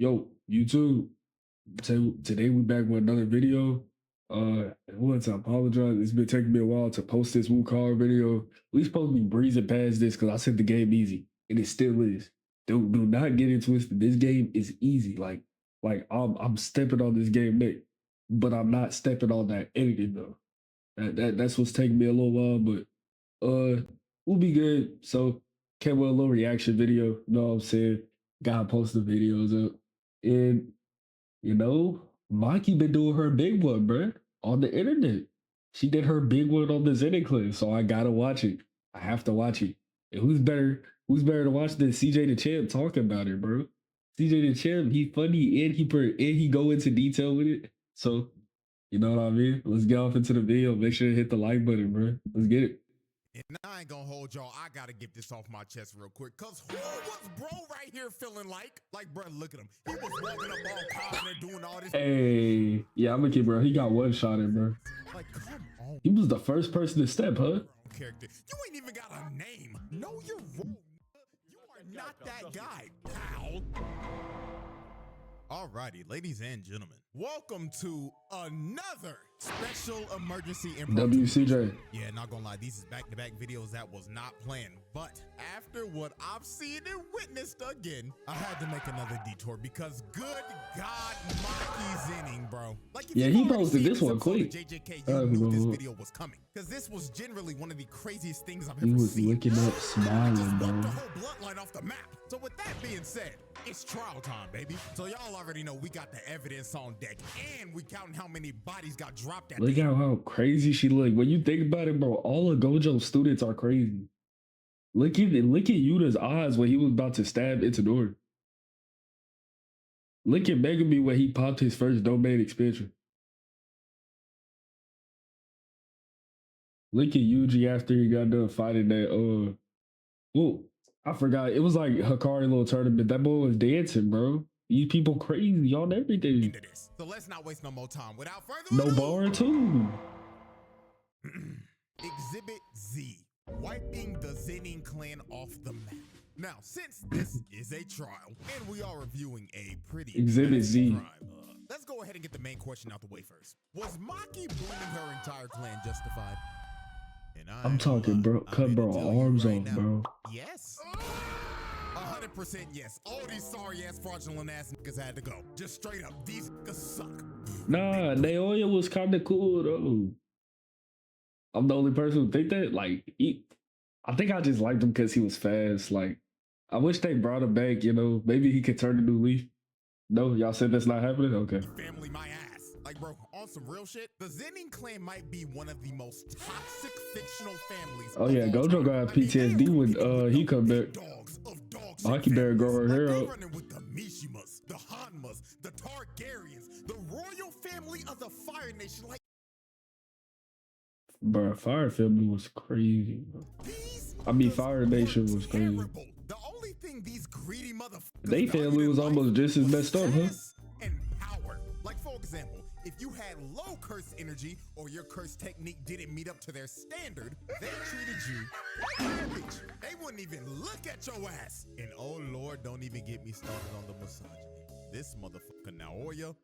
Yo, YouTube. Today we back with another video. I want to apologize. It's been taking me a while to post this WooCard video. We supposed to be breezing past this because I said the game easy, and it still is. Do not get it twisted. This game is easy. Like I'm stepping on this game neck, but I'm not stepping on that editing though. That's what's taking me a little while, but we'll be good. So came with a little reaction video. You know what I'm saying? Gotta post the videos up. And you know, Maki been doing her big one, bruh, on the internet. She did her big one on the Zenit clip, so I gotta watch it. I have to watch it. And who's better? Who's better to watch than CJ the Champ talking about it, bro? CJ the Champ, he funny and he go into detail with it. So you know what I mean? Let's get off into the video. Make sure to hit the like button, bro. Let's get it. And I ain't gonna hold y'all. I gotta get this off my chest real quick. Cause who was bro right here feeling like? Like, bro, look at him. He was walking up all confident doing all this. Hey, yeah, I'm a kid, bro. He got one shot in, bro. Like, come on. He was the first person to step, huh? Character. You ain't even got a name. Know your role. You are not that guy, pal. Alrighty, ladies and gentlemen, welcome to another special emergency impromptu. WCJ. Yeah, not gonna lie, these is back-to-back videos that was not planned. But after what I've seen and witnessed again, I had to make another detour because good God, Maki's inning, bro. Like, if Yeah, he posted this one quick. JJK, you knew this video was coming because this was generally one of the craziest things I've ever seen. He was looking up, smiling, bro. The whole bloodline off the map. So with that being said, it's trial time, baby. So y'all already know we got the evidence on deck, and we counting how many bodies got dropped at. Look at how crazy she looked. When you think about it, bro, all of Gojo's students are crazy. Look at Yuta's eyes when he was about to stab Itadori. Look at Megumi when he popped his first domain expansion. Look at Yuji after he got done fighting that oh, I forgot. It was like Hikari little tournament. That boy was dancing, bro. These people crazy on everything. So let's not waste no more time. Without further ado, no bar too. Exhibit Z, wiping the Zenin clan off the map. Now, since this is a trial and we are reviewing a pretty Exhibit Z crime, let's go ahead and get the main question out the way first. Was Maki bullying her entire clan justified? And I'm talking, bro. Cut bro arms off, bro. Yes. 100% yes. All these sorry ass fraudulent ass niggas had to go. Just straight up, these niggas suck. Nah, Naoya was kind of cool though. I'm the only person who think that. Like, I think I just liked him because he was fast. Like, I wish they brought him back. You know, maybe he could turn a new leaf. No, y'all said that's not happening. Okay. Family, my ass. Like, bro, on some real shit, the Zenin clan might be one of the most toxic fictional families. Oh yeah, Gojo gonna have PTSD when he come back. Maki better grow her hair out. Running with the Mishimas, the Hanmas, the Targaryens, the royal family of the Fire Nation. Like, bro, Fire family was crazy, bro. I mean, Fire Nation was crazy. The only thing these greedy motherfuckers, they family was almost just as messed up, huh? And power. Like, for example, if you had low curse energy or your curse technique didn't meet up to their standard, they treated you like garbage. They wouldn't even look at your ass. And oh Lord, don't even get me started on the misogyny. This motherfucker Naoya,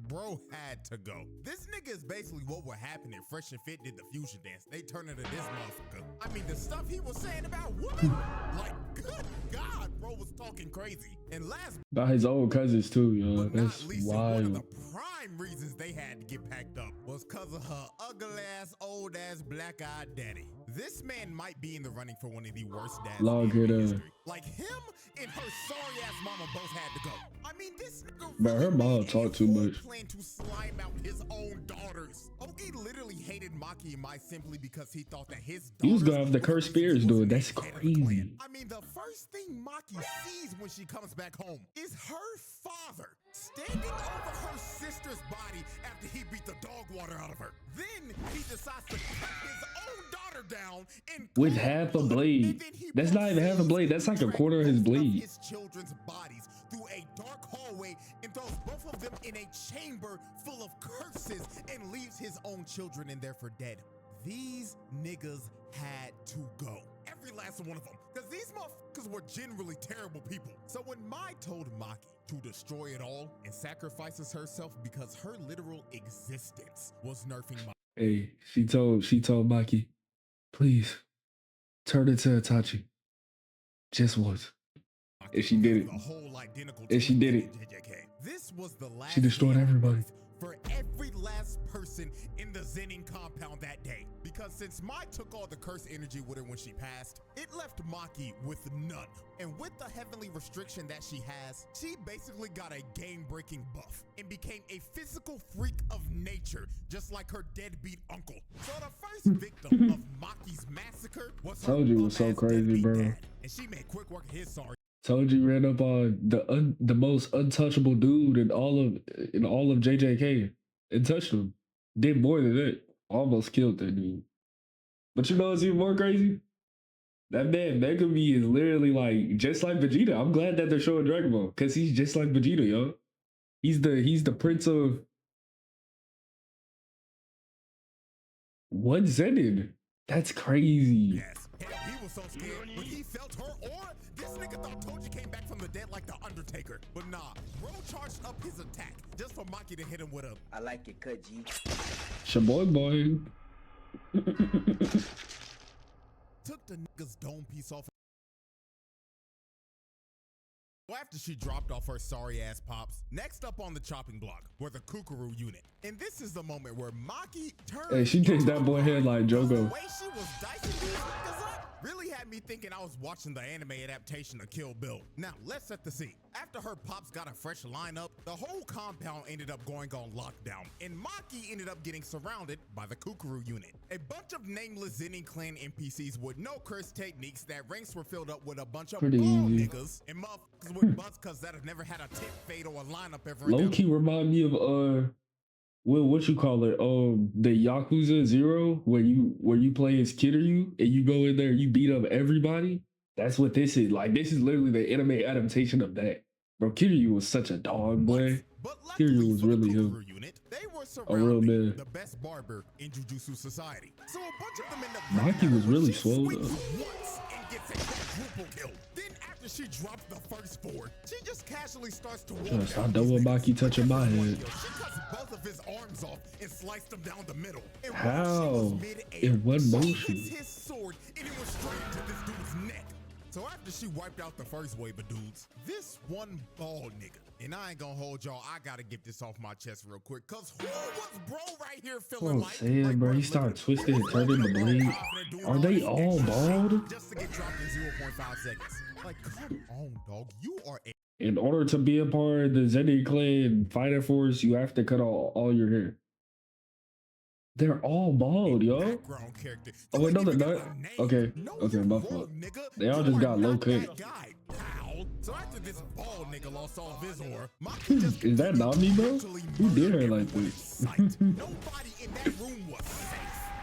bro, had to go. This nigga is basically what would happen if Fresh and Fit did the fusion dance. They turn into this motherfucker. I mean, the stuff he was saying about women, like, good God, bro was talking crazy. And last about his own cousins too, yo. That's wild. One of the prime reasons they had to get packed up was because of her ugly ass, old ass, black-eyed daddy. This man might be in the running for one of the worst dads in history. Like, him and her sorry ass mama both had to go. I mean, this nigga but her mom talked too much. Planned to slime out his own daughters. Oki literally hated Maki and Mai simply because he thought that his daughters, he was gonna have the cursed spirits doing. That's crazy. I mean, the first thing Maki sees when she comes back home is her father standing over her sister's body after he beat the dog water out of her. Then he decides to cut his own daughter down and with half a blade. That's not even half a blade. That's like a quarter of his blade. His children's bodies through a dark hallway and throws both of them in a chamber full of curses and leaves his own children in there for dead. These niggas had to go. every last one of them, because these motherfuckers were generally terrible people. So when Mai told Maki to destroy it all and sacrifices herself because her literal existence was nerfing Maki. Hey, she told Maki, please turn into Itachi. Just once. And she did it. The whole identical And she did it. JJK. This was the last She destroyed day of everybody. birth for every last person in the Zenin compound that day. Because since Mai took all the curse energy with her when she passed, it left Maki with none. And with the heavenly restriction that she has, she basically got a game-breaking buff and became a physical freak of nature, just like her deadbeat uncle. So the first victim of Maki's massacre was her Told you it was so bum-ass crazy, deadbeat bro. dad, and she made quick work of his sorry. Told you ran up on the most untouchable dude in all of JJK and touched him. Did more than that. Almost killed that dude. But you know what's even more crazy? That man Megumi is literally like just like Vegeta. I'm glad that they're showing Dragon Ball because he's just like Vegeta, yo. He's the prince of what Zenin. That's crazy. Yes. Hell, he was so scared when he felt her aura. This nigga thought Toji came back from the dead like the Undertaker. But nah, bro charged up his attack just for Maki to hit him with a I like it, cut G. Shaboy boy. took the nigga's dome piece off. After she dropped off her sorry ass pops, next up on the chopping block were the Kukuru unit. And this is the moment where Maki turned. Hey, she takes that boy head like The Jogo. way she was dicing these niggas up really had me thinking I was watching the anime adaptation of Kill Bill. Now, let's set the scene. After her pops got a fresh lineup, the whole compound ended up going on lockdown, and Maki ended up getting surrounded by the Kukuru unit. A bunch of nameless Zenin clan NPCs with no curse techniques that ranks were filled up with a bunch of Pretty bald easy. niggas and motherfuckers with butts cause that have never had a tip fade or a lineup ever in Low their key remind me of what you call it? The Yakuza Zero, where you play as Kiryu and you go in there, you beat up everybody. That's what this is. Like this is literally the anime adaptation of that. Bro, Kiryu was such a dog, boy. But Kiryu luckily was for the really him. Kukuru unit, they were A real surrounding man. the best barber in Jujutsu Society. So a bunch of them end up Maki running was out, really she swole swings up. once and gets a quadruple kill. Then after she drops the first four, she just casually starts to walk Just, I down don't these want niggas. Maki touching my After one head. kill, she cuts both of his arms off and sliced them down the middle. And How? while she was mid-air, In one she motion? hits his sword and it went straight into this dude's neck. So after she wiped out the first wave of dudes, this one bald nigga, and I ain't gonna hold y'all, I gotta get this off my chest real quick, cause who was bro right here feeling I'm like? saying, bro, he look started at- twisting and look turning at the a bald, blade. confident dude Are they this all extra shit bald? just to get dropped in 0.5 seconds? Like, come on, dog, you are a In order to be a part of the Zenin clan fighter force, you have to cut all your hair. They're all bald, yo. background character. Oh, You wait, ain't no, even they're got not. a name. Okay, Know okay, your my role, fault. nigga. They all You just are got low not that cut. guy, pal. So after this bald nigga lost all of his aura, Maki just Is that continued Nami, to bro? brutally Who did murder her like everyone in this? sight. Nobody in that room was safe.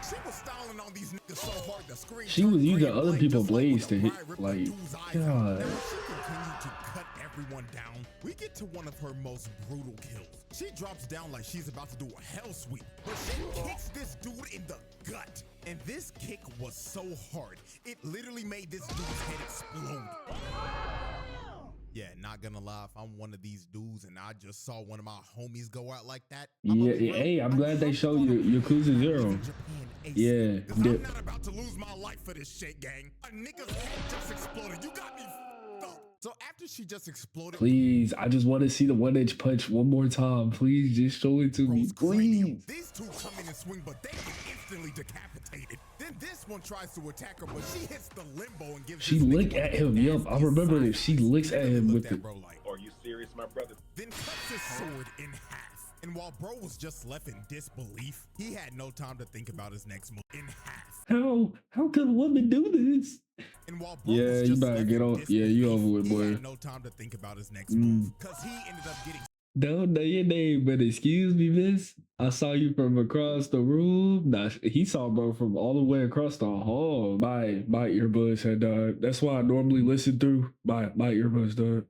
She was styling on these niggas so hard the screen She was turned using gray and other black, people's just like when blades the to hit, bride ripped like, the dude's eyes out. God. Now, as she continued to cut everyone down, we get to one of her most brutal kills. She drops down like she's about to do a hell sweep, but she kicks this dude in the gut. And this kick was so hard, it literally made this dude's head explode. Yeah, not gonna lie, if I'm one of these dudes and I just saw one of my homies go out like that, I'ma Yeah, be real, hey, I'm I'd glad they jump show on you him Yakuza and Zero. leave Japan ASAP. Yeah, 'Cause I'm dip. not about to lose my life for this shit, gang. A nigga's head just exploded. You got me f***ed up. So after she just exploded, Please, I just want to see the 1-inch punch one more time. Please, just show it to me, Bro's cranium. please. These two come in and swing, but they get instantly decapitated. Then this one tries to attack her, but she hits the limbo and gives She this nigga licked one at of the him. Yup, I nastiest remember side this. She eyes. licks at Literally him looked with at it. bro like, Are you serious, my brother? then cuts his sword in half. And while bro was just left in disbelief, he had no time to think about his next move. In half. How could a woman do this? And while bro Yeah, was you just better left get in on. Yeah, you disbelief, over with, he boy. had no time to think about his next move, cause he ended up getting Don't know your name, but excuse me, miss. I saw you from across the room. Nah, he saw bro from all the way across the hall. My earbuds had died. That's why I normally listen through. My earbuds died.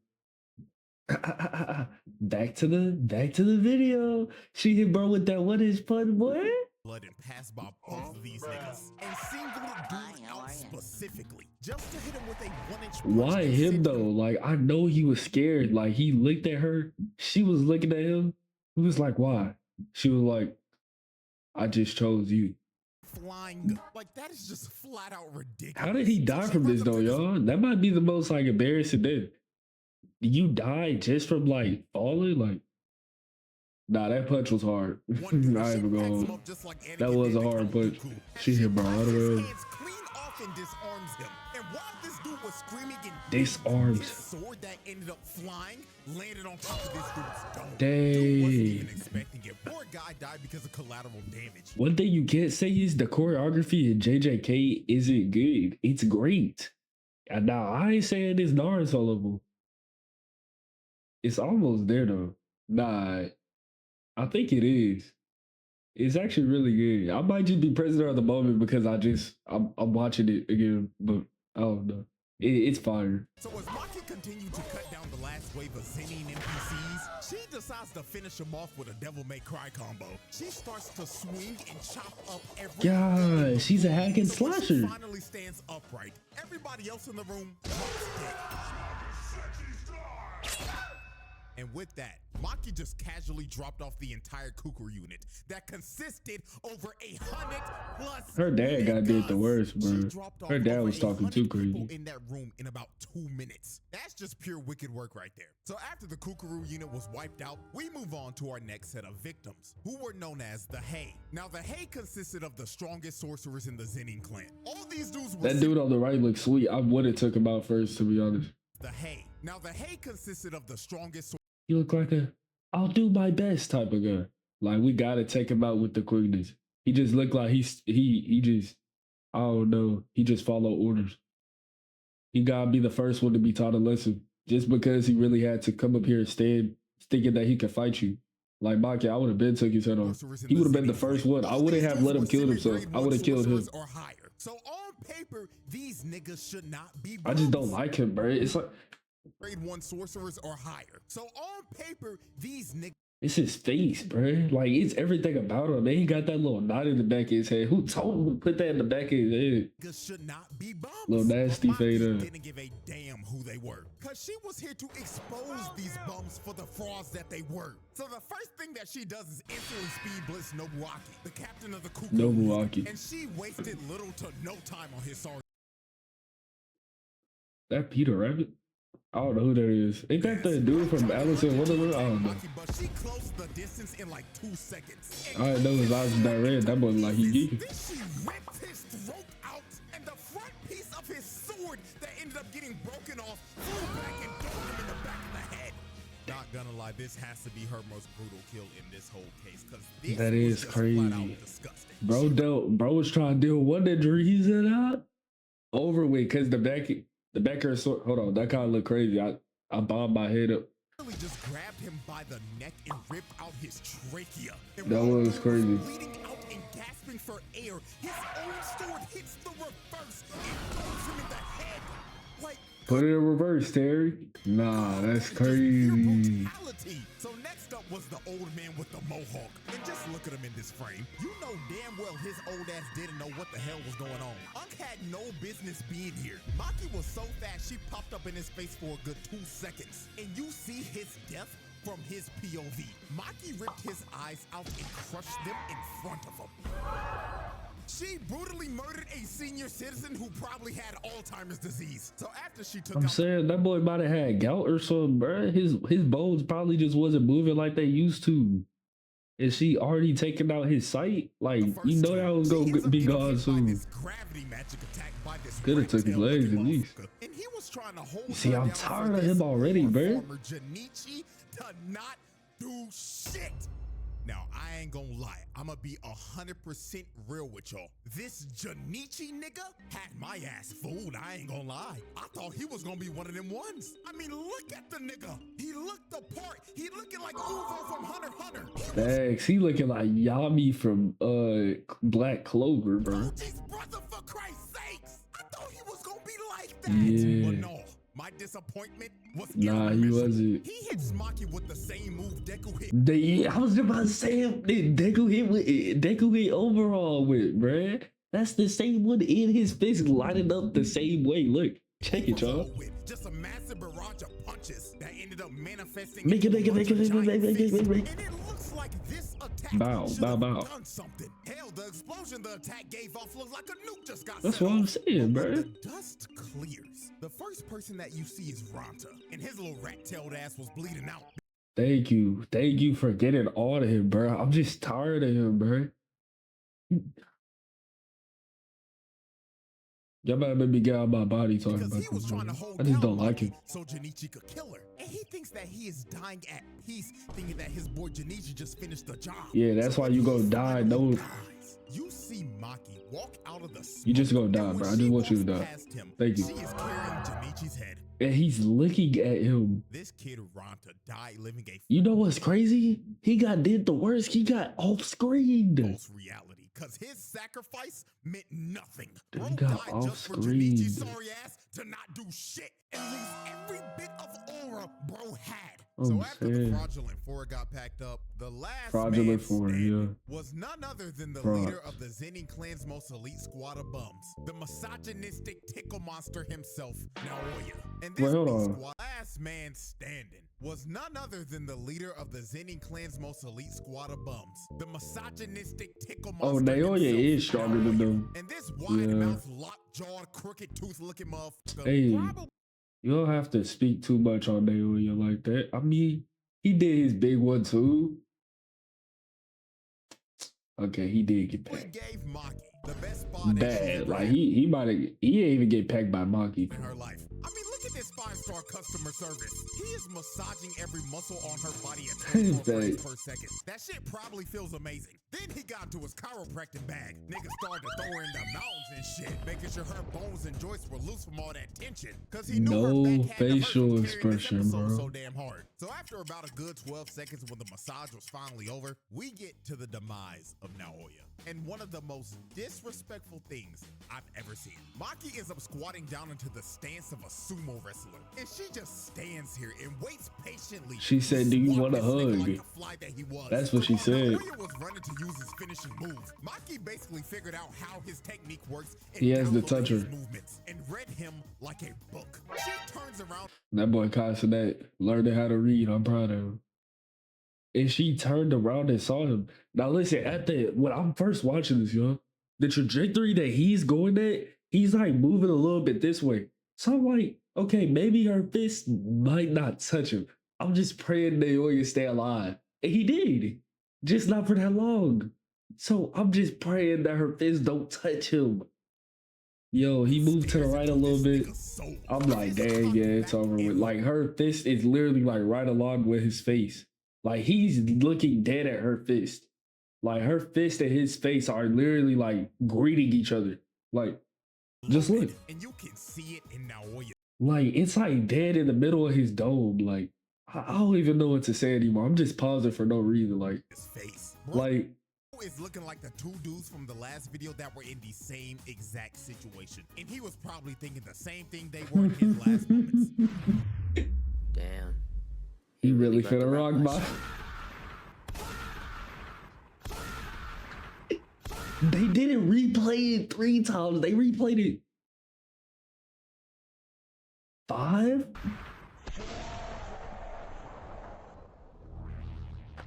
Back to the video. She hit bro with that 1-inch punch, boy. blood and passed by both of these niggas and singled dude out specifically just to hit him with a 1-inch punch. Why him though? Like, I know he was scared. Like, he looked at her. She was looking at him. He was like, why? She was like, I just chose you. Flying. Like, that is just flat out ridiculous. How did he die from this though, y'all? That might be the most like embarrassing death. You die just from like falling? Like, nah, that punch was hard. I ain't even going. That was a hard punch. She hit bro all the way. And disarms him. And while this dude was screaming and disarms, his sword that ended up flying landed on top of this dude's dome. Dang. Dude wasn't even expecting it. Poor guy died because of collateral damage. One thing you can't say is the choreography in JJK isn't good. It's great. And now I ain't saying it's Naruto level. It's almost there though. Nah, I think it is. It's actually really good. I might just be president at the moment because I'm watching it again, but I don't know. It's fire. So as Maki continued to cut down the last wave of Zenin NPCs, she decides to finish him off with a Devil May Cry combo. She starts to swing and chop up every. God, she's a hack and slasher. She finally stands upright. Everybody else in the room drops dead. And with that, Maki just casually dropped off the entire Kukuru unit that consisted over 100+ her dad got did the worst, bro. Her dad was talking too crazy. In that room in about 2 minutes. That's just pure wicked work right there. So after the Kukuru unit was wiped out, we move on to our next set of victims, who were known as the Hei. Now the Hei consisted of the strongest sorcerers in the Zenin clan. All these dudes were that dude on the right looks sweet. I would have took him out first, to be honest. The Hei. Now the Hei consisted of the strongest. He looked like a I'll do my best type of guy. Like, we gotta take him out with the quickness. He just looked like he just, I don't know, he just followed orders. He gotta be the first one to be taught a lesson. Just because he really had to come up here and stand thinking that he could fight you. Like Maki, I would have been took his head off. He would have been the first one. I wouldn't have let him kill himself. I would have killed him. So on paper, these niggas should not be. I just don't like him, bro. It's like grade 1 sorcerers or higher. So on paper, these niggas. It's his face, bro. Like, it's everything about him. Man, he got that little knot in the back of his head. Who told him to put that in the back of his head? Should not be bums. Little nasty fade up. Didn't give a damn who they were, cause she was here to expose these bums for the frauds that they were. So the first thing that she does is instantly speed blitz Nobuaki, the captain of the Kukuru. Nobuaki. And she wasted little to no time on his sorry. That Peter Rabbit? I don't know who that is. Ain't that the dude from Alice in Wonderland? I don't know. But she closed the distance in like 2 seconds. I didn't know his eyes was that red. That wasn't like he geeking. Then she ripped his throat out, and the front piece of his sword that ended up getting broken off flew back and dove him in the back of the head. Not gonna lie, this has to be her most brutal kill in this whole case, because this that is crazy. Disgusting. Bro was trying to deal one injury. He's in out over with because the back of her sword. Hold on, that kind of look crazy. I bobbed my head up. Really just grabbed him by the neck and ripped out his trachea. And that was crazy. Bleeding out and gasping for air, his own sword hits the reverse and throws him in the head. Like, put it in reverse, Terry. Nah, that's crazy. So next up was the old man with the mohawk. And just look at him in this frame. You know damn well his old ass didn't know what the hell was going on. Unk had no business being here. Maki was so fast she popped up in his face for a good 2 seconds. And you see his death from his POV. Maki ripped his eyes out and crushed them in front of him. She brutally murdered a senior citizen who probably had Alzheimer's disease. So after she took I'm saying that boy might have had gout or something, bro. His bones probably just wasn't moving like they used to. And she already taken out his sight? Like, you know that was gonna be gone soon. Could have took his legs at least. And he was trying to hold see, I'm tired of him already, bro. Junichi to not do shit. Now, I ain't gonna lie. I'm gonna be 100% real with y'all. This Junichi nigga had my ass fooled. I ain't gonna lie. I thought he was gonna be one of them ones. I mean, look at the nigga. He looked the part. He looking like Uvo from Hunter x Hunter. Thanks. He looking like Yami from Black Clover, bro. Brother, for Christ's sakes. I thought he was gonna be like that. Yeah. But no. My disappointment was Nah, he immeasurable. wasn't. He hits Maki with the same move Deku hit. I was about to say Deku hit overall with, bruh. That's the same one in his fist lining up the same way. Look, check it, y'all. With just a massive barrage of punches that ended up manifesting Make it. and it looks like this attack Bow. done something. Hell, the explosion the attack gave off looks like a nuke just got That's set what I'm off. saying, But when bruh. the dust clears, the first person that you see is Ranta, and his little rat-tailed ass was bleeding out. Thank you for getting all of him, bro. I'm just tired of him, bro. Y'all better make me get out of my body talking Because about he was this. trying to Man. hold I just down don't like Maki him. so Junichi could kill her. And he thinks that he is dying at peace, thinking that his boy Junichi just finished the job. Yeah, that's why you go die. No, you see Maki walk out of the smoke, you just go die, bro. I just want you to die. Thank you. She is carrying Junichi's head. And he's looking at him. This kid Ranta died living a You know what's crazy? He did the worst. He got off screen. false reality, because his sacrifice meant nothing. Dude, Bro he got died off just for screen. Junichi's sorry ass to not do shit and lose every bit of aura bro had. So after the fraudulent four got packed up, the last fraudulent man four, standing was none other than the leader of the Zenin clan's most elite squad of bums, the misogynistic tickle monster himself, Naoya. And this squad, last man standing, was none other than the leader of the Zenin clan's most elite squad of bums, the misogynistic tickle monster. Oh, Naoya is stronger than them. And this wide-mouthed, lockjawed, crooked-tooth-looking motherfucker. Hey, you don't have to speak too much on Naoya like that. I mean, he did his big one too. Okay, he did get packed. Gave Maki the best spot bad. Like he didn't even get packed by Maki. In her life. I mean, look at this 5-star customer service. He is massaging every muscle on her body at 24 frames per second. That shit probably feels amazing. Then he got to his chiropractic bag. Nigga started to throw her in the mountains and shit, making sure her bones and joints were loose from all that tension. Cause he knew her back had facial expression, bro. So damn hard. So after about a good 12 seconds when the massage was finally over, we get to the demise of Naoya. And one of the most disrespectful things I've ever seen. Maki ends up squatting down into the stance of a sumo wrestler. And she just stands here and waits patiently. She said, do you want a hug? Like That's what she said. Naoya was running to use his finishing move. Maki basically figured out how his technique works. And he has to touch her. Movements and read him like a book. She turns around. That boy Casanet learning how to read. I'm proud of him. And she turned around and saw him. Now listen, when I'm first watching this, yo, the trajectory that he's going at, he's like moving a little bit this way. So I'm like, okay, maybe her fist might not touch him. I'm just praying Naoya stay alive. And he did. Just not for that long. So I'm just praying that her fist don't touch him. Yo, he moved to the right a little bit. I'm like, dang, yeah, it's over with. Like, her fist is literally like right along with his face. Like, he's looking dead at her fist. Like, her fist and his face are literally like greeting each other. Like, just look. And you can see it in Naoya. Like, it's like dead in the middle of his dome. Like, I don't even know what to say anymore. I'm just pausing for no reason. Like, his face. Like, is looking like the two dudes from the last video that were in the same exact situation. And he was probably thinking the same thing they were in his last moments. Damn. He really finna rock my... They didn't replay it 3 times. They replayed it 5?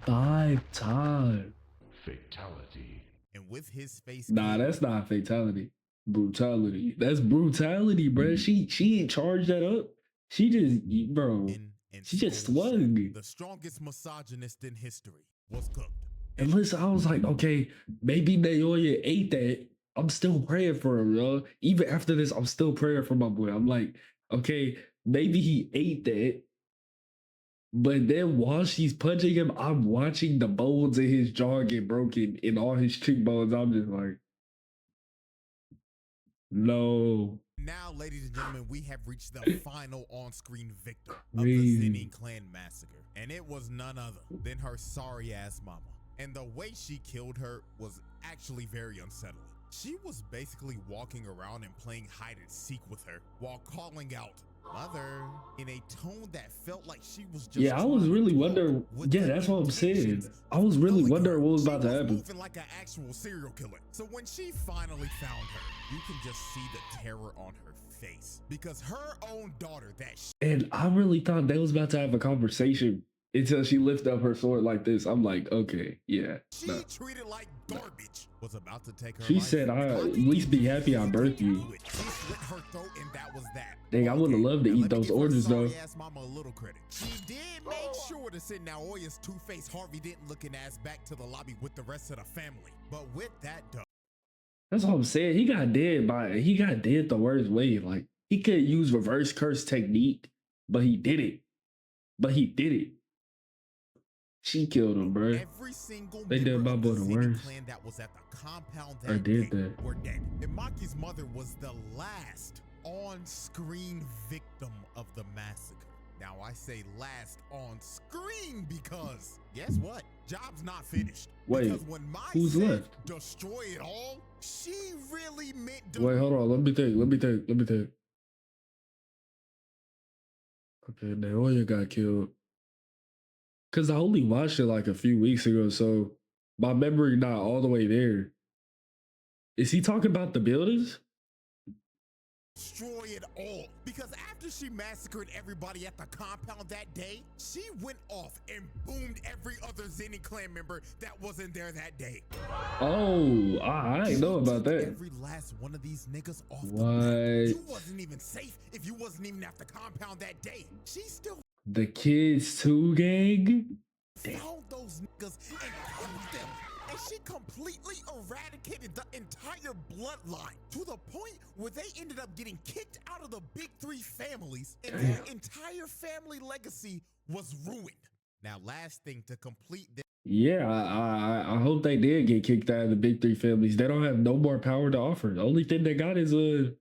5 times. Fatality. And with his face, nah, that's not fatality. Brutality. That's brutality, bro. She charged that up. She just, bro. She just swung. The strongest misogynist in history was cooked. And listen, I was like, okay, maybe Naoya ate that. I'm still praying for him, yo. Even after this, I'm still praying for my boy. I'm like, okay, maybe he ate that. But then while she's punching him, I'm watching the bones in his jaw get broken and all his cheekbones. I'm just like, no. Now, ladies and gentlemen, we have reached the final on-screen victim of the Zenin clan massacre. And it was none other than her sorry-ass mama. And the way she killed her was actually very unsettling. She was basically walking around and playing hide and seek with her while calling out, Mother, in a tone that felt like she was just Yeah, I was trying to really talk wondering. with Yeah, the that's what I'm saying. intentions I of was really killing wondering her. what was She about to was happen. moving like an actual serial killer. So when she finally found her, you can just see the terror on her face because her own daughter that And I really thought they was about to have a conversation until she lifted up her sword like this. I'm like, okay, yeah, she no. treated like garbage was about to take her She life. said, And "I at Maki least be happy I birthed immediately you." knew it. She slit her throat and that was that. Dang, I Ball would have game. loved to Now, eat let me those give her oranges though. sorry-ass mama a little credit. She did make sure to send Naoya's two-faced Harvey Dent looking ass back to the lobby with the rest of the family. But with that done, That's what I'm saying. He got dead the worst way. Like he could use reverse curse technique, but he did it. But he did it. She killed him, bro. every single They did member my of boy the the Zenny worst. clan that was at the compound Or that did day that. were dead. And Maki's mother was the last on-screen victim of the massacre. Now I say last on screen because guess what? Job's not finished. Wait, because when Mai who's said left? destroy it all, she really meant Wait, hold on. Let me think. Okay, Naoya got killed. Cause I only watched it like a few weeks ago, so my memory not all the way there. Is he talking about the buildings? destroy it all. Because after she massacred everybody at the compound that day, she went off and boomed every other Zenny clan member that wasn't there that day. Oh, I ain't know about that. Every last one of these niggas off the What? map. You wasn't even safe if you wasn't even at the compound that day. She still The kids too, gang? found those niggas and killed them. And she completely eradicated the entire bloodline to the point where they ended up getting kicked out of the big three families and their entire family legacy was ruined. Now, last thing to complete this. Yeah, I hope they did get kicked out of the big three families. They don't have no more power to offer. The only thing they got is a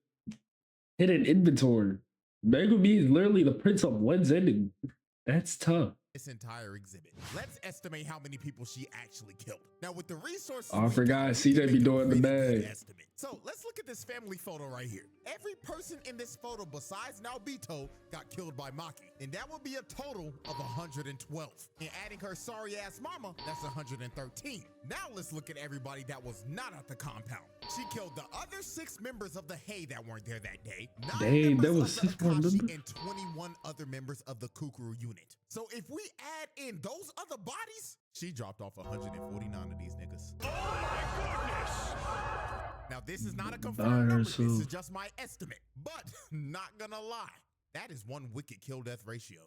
hidden inventory. Megumi is literally the prince of one's ending. That's tough. This entire exhibit. Let's estimate how many people she actually killed. Now, with the resources, I we forgot got, we CJ can be make a doing the pretty good bag. estimate. So let's look at this family photo right here. Every person in this photo besides Naobito got killed by Maki, and that would be a total of 112. And adding her sorry ass mama, that's 113. Now let's look at everybody that was not at the compound. She killed the other 6 members of the Hay that weren't there that day. 9 Dang, there members was of the 6 more Akashi members? and 21 other members of the Kukuru unit. So if we add in those other bodies, she dropped off 149 of these niggas. Now, this is not a confirmed number. This is just my estimate. But not gonna lie, that is one wicked kill death ratio.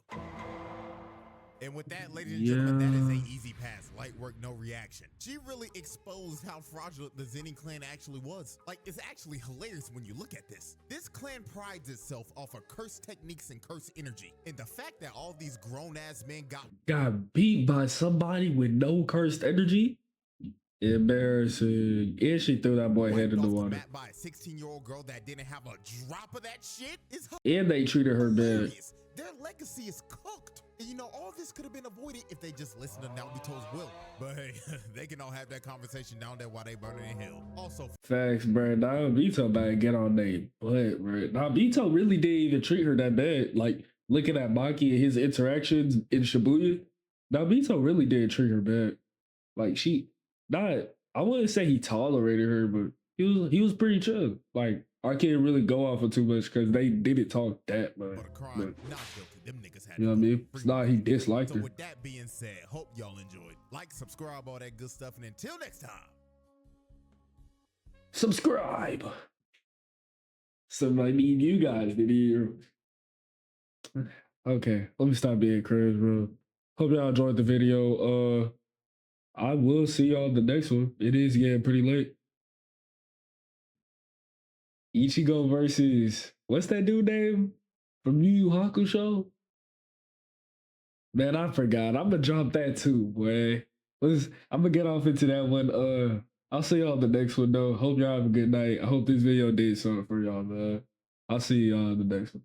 And with that, ladies and gentlemen, that is an easy pass. Light work, no reaction. She really exposed how fraudulent the Zenny clan actually was. Like, it's actually hilarious when you look at this. This clan prides itself off of curse techniques and curse energy. And the fact that all these grown-ass men Got beat by somebody with no cursed energy? Embarrassing. And she threw that boy head in the water. by a 16-year-old girl that didn't have a drop of that shit is And they treated her bad. hilarious. Their legacy is cooked. And you know, all this could have been avoided if they just listened to Naobito's will. But hey, they can all have that conversation down there while they burning in hell. Also, Facts, bro. Naobito about to get on their butt, bro. Naobito really didn't even treat her that bad. Like, looking at Maki and his interactions in Shibuya, Naobito really did treat her bad. Like, I wouldn't say he tolerated her, but he was pretty chill. Like, I can't really go off of too much because they didn't talk that much. but a crime, But, not guilty. Them niggas had you know what I mean? It's not he disliked So her. with that being said, hope y'all enjoyed. Like, subscribe, all that good stuff. And until next time. Subscribe. So I need you guys to hear. Okay, let me stop being crazy, bro. Hope y'all enjoyed the video. I will see y'all in the next one. It is getting pretty late. Ichigo versus what's that dude name from Yu Yu Hakusho? Man, I forgot. I'm gonna drop that too, boy. I'm gonna get off into that one. I'll see y'all in the next one though. Hope y'all have a good night. I hope this video did something for y'all, man. I'll see y'all in the next one.